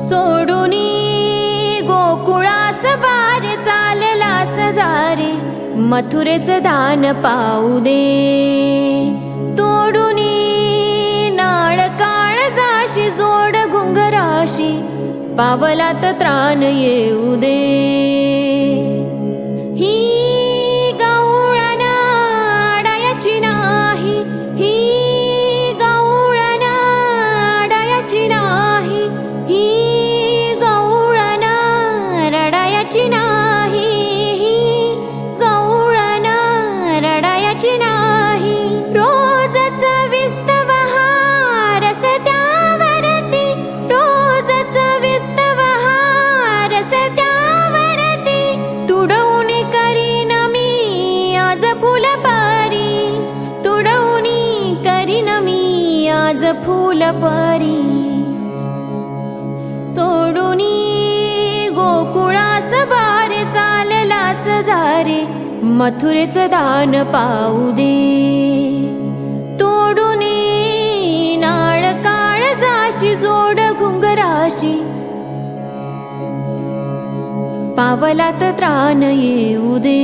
सोडूनी गोकुळास बारे चाललास जारे, मथुरेचं दान पाऊ दे. तोडूनी नाळ काळजाशी जोड घुंगराशी, पावलात त्राण येऊ दे. ही गवळण अडायाची नाही, ही गवळण अडायाची नाही, ही गवळण रडायाची नाही, ही गवळण रडायाची नाही. रोजच विस्तव हा रस त्यावरती, रोजच विस्तव हा रस त्यावरती. तुडवून करीन मी आज फुलपारी, तुडवून करीन मी आज फुलपारी. सोडूनी गोकुळास बारे चाललास जारे, मथुरेचं दान पाऊ दे. तोडून नाळ काळजाशी जोड घुंगराशी, पावलात त्राण येऊ दे.